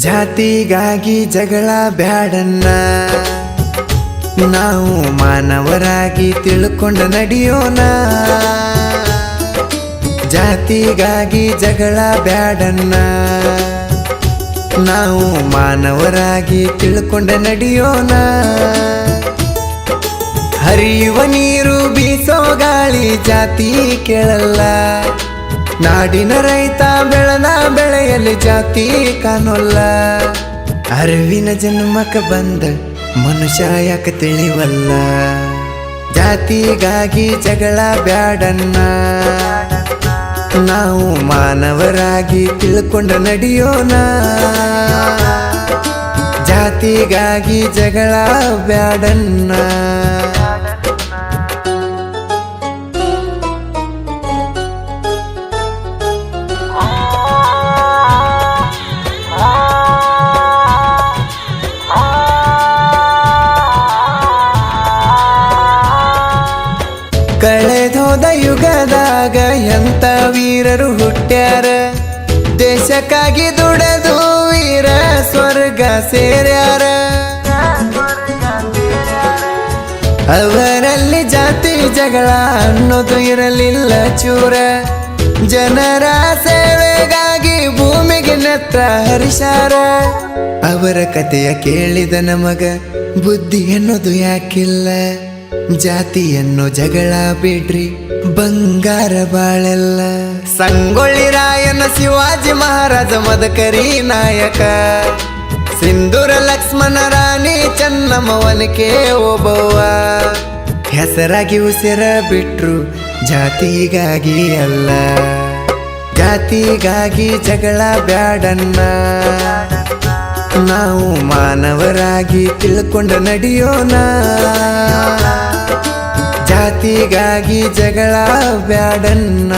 ಜಾತಿಗಾಗಿ ಜಗಳ ಬ್ಯಾಡನ್ನ, ನಾವು ಮಾನವರಾಗಿ ತಿಳ್ಕೊಂಡ ನಡೆಯೋಣ. ಜಾತಿಗಾಗಿ ಜಗಳ ಬ್ಯಾಡನ್ನ, ನಾವು ಮಾನವರಾಗಿ ತಿಳ್ಕೊಂಡ ನಡೆಯೋಣ. ಹರಿಯುವ ನೀರು ಬೀಸೋ ಗಾಳಿ ಜಾತಿ ಕೇಳಲ್ಲ, ನಾಡಿನ ರೈತ ಬೆಳೆದ ಬೆಳೆಯಲ್ಲಿ ಜಾತಿ ಕಾಣೋಲ್ಲ. ಅರಿವಿನ ಜನ್ಮಕ್ಕೆ ಬಂದ ಮನುಷ್ಯ ಯಾಕೆ ತಿಳಿವಲ್ಲ. ಜಾತಿಗಾಗಿ ಜಗಳ ಬ್ಯಾಡನ್ನ, ನಾವು ಮಾನವರಾಗಿ ತಿಳ್ಕೊಂಡ ನಡೆಯೋಣ. ಜಾತಿಗಾಗಿ ಜಗಳ ಬ್ಯಾಡನ್ನ. ಕಳೆದೋದ ಯುಗದಾಗ ಎಂತ ವೀರರು ಹುಟ್ಟ್ಯಾರ, ದೇಶಕ್ಕಾಗಿ ದುಡೆದು ವೀರ ಸ್ವರ್ಗ ಸೇರ್ಯಾರ. ಅವರಲ್ಲಿ ಜಾತಿ ಜಗಳ ಅನ್ನೋದು ಇರಲಿಲ್ಲ ಚೂರ, ಜನರ ಸೇವೆಗಾಗಿ ಭೂಮಿಗೆ ನೆತ್ರ ಹರಿಸಾರ. ಅವರ ಕಥೆಯ ಕೇಳಿದ ನಮಗ ಬುದ್ಧಿ ಅನ್ನೋದು ಯಾಕಿಲ್ಲ. ಜಾತಿಯನ್ನು ಜಗಳ ಬಿಡ್ರಿ ಬಂಗಾರ ಬಾಳೆಲ್ಲ. ಸಂಗೊಳ್ಳಿ ರಾಯನ ಶಿವಾಜಿ ಮಹಾರಾಜ ಮದಕರಿ ನಾಯಕ, ಸಿಂಧೂರ ಲಕ್ಷ್ಮಣ ರಾಣಿ ಚೆನ್ನಮ್ಮವನಿಕೆ ಓಬವ್ವ. ಹೆಸರಾಗಿ ಉಸಿರ ಬಿಟ್ರು ಜಾತಿಗಾಗಿ ಅಲ್ಲ. ಜಾತಿಗಾಗಿ ಜಗಳ ಬ್ಯಾಡನ್ನ, ನಾವು ಮಾನವರಾಗಿ ತಿಳ್ಕೊಂಡ ನಡೆಯೋಣ. ಜಾತಿಗಾಗಿ ಜಗಳ ಬ್ಯಾಡನ್ನ.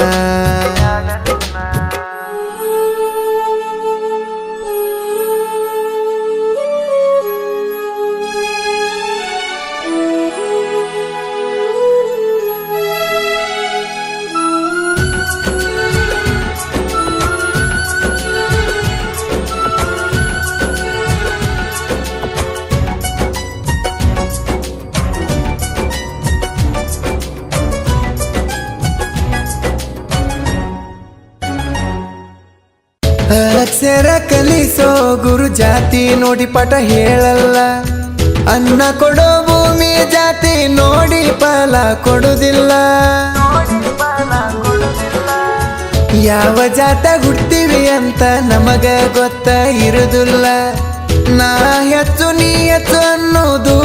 ಅಕ್ಷರ ಕಲಿಸೋ ಗುರು ಜಾತಿ ನೋಡಿ ಪಾಠ ಹೇಳಲ್ಲ. ಅನ್ನ ಕೊಡೋ ಭೂಮಿ ಜಾತಿ ನೋಡಿ ಫಲ ಕೊಡುದಿಲ್ಲ. ಯಾವ ಜಾತ ಹುಡ್ತೀವಿ ಅಂತ ನಮಗ ಗೊತ್ತ ಇರುದಿಲ್ಲ. ನಾ ಹೆಚ್ಚು ನೀ ಹೆಚ್ಚು ಅನ್ನೋದು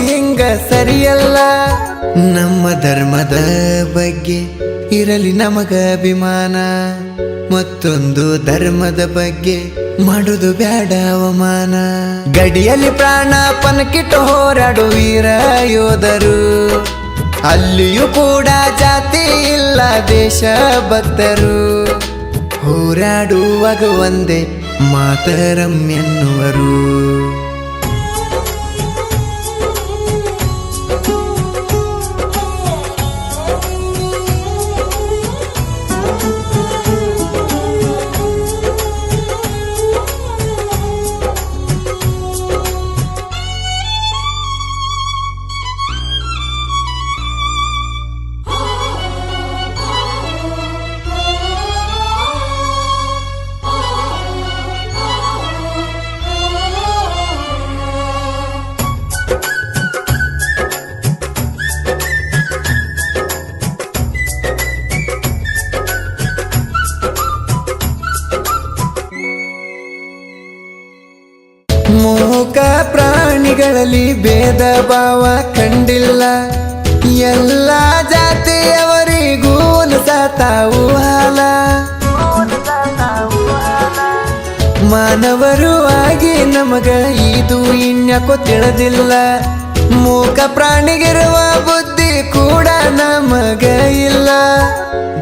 ಹಿಂಗ ಸರಿಯಲ್ಲ. ನಮ್ಮ ಧರ್ಮದ ಬಗ್ಗೆ ಇರಲಿ ನಮಗ ಅಭಿಮಾನ, ಮತ್ತೊಂದು ಧರ್ಮದ ಬಗ್ಗೆ ಮಾಡುದು ಬ್ಯಾಡ ಅವಮಾನ. ಗಡಿಯಲ್ಲಿ ಪ್ರಾಣ ಪಣಕ್ಕಿಟ್ಟು ಹೋರಾಡು ವೀರ ಯೋಧರು, ಅಲ್ಲಿಯೂ ಕೂಡ ಜಾತಿ ಇಲ್ಲ ದೇಶ ಭಕ್ತರು. ಹೋರಾಡುವಾಗ ಒಂದೇ ಮಾತರಂ ಎನ್ನುವರು. ಮೂಕ ಪ್ರಾಣಿಗಳಲ್ಲಿ ಭೇದ ಭಾವ ಕಂಡಿಲ್ಲ. ಎಲ್ಲ ಜಾತಿಯವರಿಗೂ ಸಾತಾವು ಹಾಲ. ಮಾನವರು ಆಗಿ ನಮಗ ಇದು ಇನ್ಯಾಕೋ ತಿಳಿದಿಲ್ಲ. ಮೂಕ ಪ್ರಾಣಿಗಿರುವ ಬುದ್ಧಿ ಕೂಡ ನಮಗ ಇಲ್ಲ.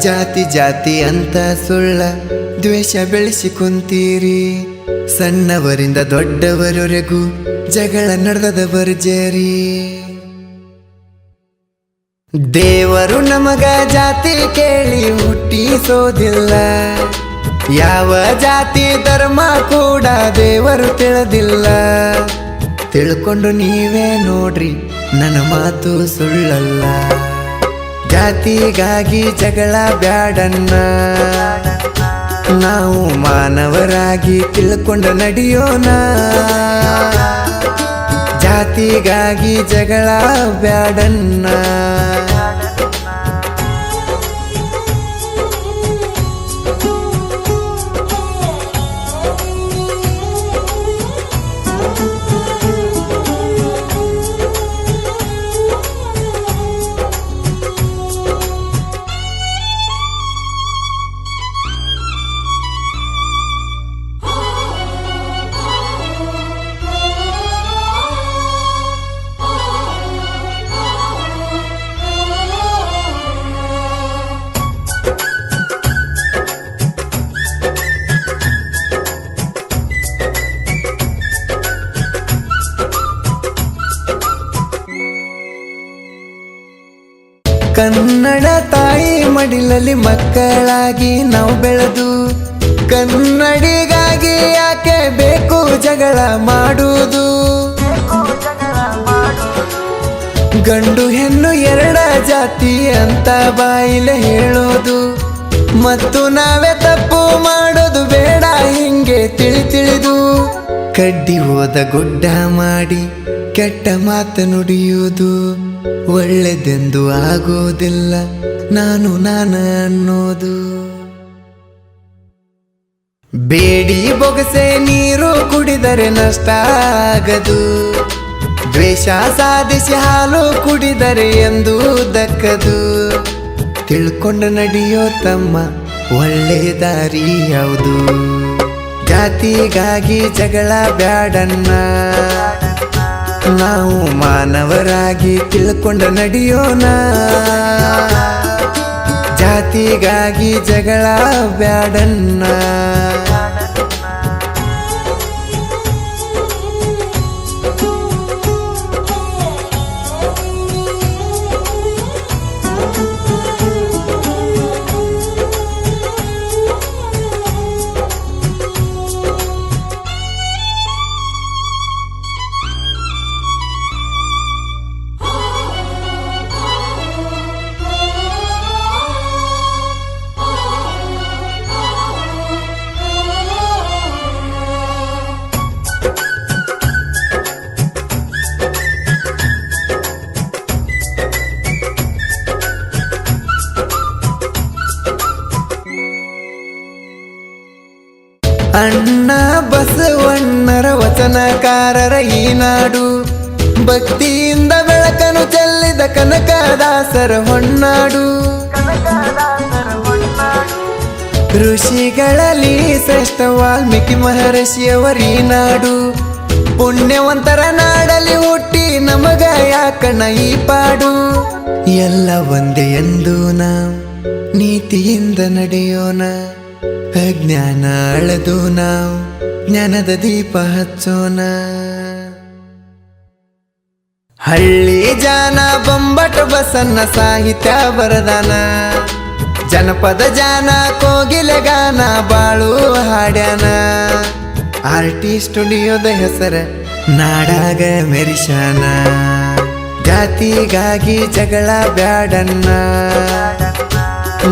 ಜಾತಿ ಜಾತಿ ಅಂತ ಸುಳ್ಳ ದ್ವೇಷ ಬೆಳೆಸಿ ಕುಂತೀರಿ. ಸಣ್ಣವರಿಂದ ದೊಡ್ಡವರವರೆಗೂ ಜಗಳ ನಡೆದ ಭರ್ಜರಿ. ದೇವರು ನಮಗ ಜಾತಿ ಕೇಳಿ ಹುಟ್ಟಿಸೋದಿಲ್ಲ. ಯಾವ ಜಾತಿ ಧರ್ಮ ಕೂಡ ದೇವರು ತಿಳಿದಿಲ್ಲ. ತಿಳ್ಕೊಂಡು ನೀವೇ ನೋಡ್ರಿ ನನ್ನ ಮಾತು ಸುಳ್ಳಲ್ಲ. ಜಾತಿಗಾಗಿ ಜಗಳ ಬ್ಯಾಡನ್ನ, ನಾವು ಮಾನವರಾಗಿ ತಿಳ್ಕೊಂಡು ನಡೆಯೋಣ. ಜಾತಿಗಾಗಿ ಜಗಳ ಬ್ಯಾಡನ್ನ. ಕನ್ನಡ ತಾಯಿ ಮಡಿಲಲ್ಲಿ ಮಕ್ಕಳಾಗಿ ನಾವು ಬೆಳೆದು, ಕನ್ನಡಿಗಾಗಿ ಯಾಕೆ ಬೇಕು ಜಗಳ ಮಾಡುವುದು? ಗಂಡು ಹೆಣ್ಣು ಎರಡ ಜಾತಿ ಅಂತ ಬಾಯಿಲೆ ಹೇಳೋದು, ಮತ್ತು ನಾವೇ ತಪ್ಪು ಮಾಡೋದು ಬೇಡ ಹಿಂಗೆ ತಿಳಿದು. ಕಡ್ಡಿ ಹೋದ ಗುಡ್ಡ ಮಾಡಿ ಕೆಟ್ಟ ಮಾತು ನುಡಿಯುವುದು ಒಳ್ಳೆದೆಂದು ಆಗೋದಿಲ್ಲ. ನಾನು ಅನ್ನೋದು. ಬೇಡಿ ಬೊಗಸೆ ನೀರು ಕುಡಿದರೆ ನಷ್ಟ ಆಗದು. ದ್ವೇಷ ಸಾಧಿಸಿ ಹಾಲು ಕುಡಿದರೆ ಎಂದು ದಕ್ಕದು. ತಿಳ್ಕೊಂಡು ನಡೆಯೋ ತಮ್ಮ ಒಳ್ಳೆ ದಾರಿ ಯಾವುದು? ಜಾತಿಗಾಗಿ ಜಗಳ ಬ್ಯಾಡನ್ನ, ನಾವು ಮಾನವರಾಗಿ ತಿಳ್ಕೊಂಡು ನಡೆಯೋಣ. ಜಾತಿಗಾಗಿ ಜಗಳ ಬ್ಯಾಡನ್ನ. ಅಣ್ಣ ಬಸವಣ್ಣರ ವಚನಕಾರರ ಈ ನಾಡು, ಭಕ್ತಿಯಿಂದ ಬೆಳಕನ್ನು ಚೆಲ್ಲಿದ ಕನಕದಾಸರ ಹೊನ್ನಾಡು. ಋಷಿಗಳಲ್ಲಿ ಶ್ರೇಷ್ಠ ವಾಲ್ಮೀಕಿ ಮಹರ್ಷಿಯವರೀ ನಾಡು. ಪುಣ್ಯವಂತರ ನಾಡಲ್ಲಿ ಹುಟ್ಟಿ ನಮಗ ಯಾಕಣ್ಣ ಈ ಪಾಡು? ಎಲ್ಲ ಒಂದೇ ಎಂದು ನಾವು ನೀತಿಯಿಂದ ನಡೆಯೋಣ. ಅಜ್ಞಾನ ಅಳೆದು ನಾವು ಜ್ಞಾನದ ದೀಪ ಹಚ್ಚೋಣ. ಹಳ್ಳಿ ಜಾನ ಬೊಂಬಟ ಬಸನ್ನ ಸಾಹಿತ್ಯ ಬರದಾನ. ಜನಪದ ಜಾನ ಕೋಗಿಲೆ ಗಾನ ಬಾಳು ಹಾಡ್ಯಾನ. ಆರ್ಟಿ ಸ್ಟುಡಿಯೋದ ಹೆಸರ ನಾಡಾಗ ಮೆರಿಶಾನ. ಜಾತಿಗಾಗಿ ಜಗಳ ಬ್ಯಾಡನ್ನ,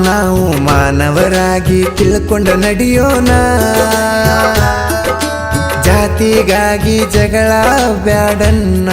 ನಾವು ಮಾನವರಾಗಿ ತಿಳ್ಕೊಂಡು ನಡೆಯೋಣ. ಜಾತಿಗಾಗಿ ಜಗಳ ಬ್ಯಾಡನ್ನ.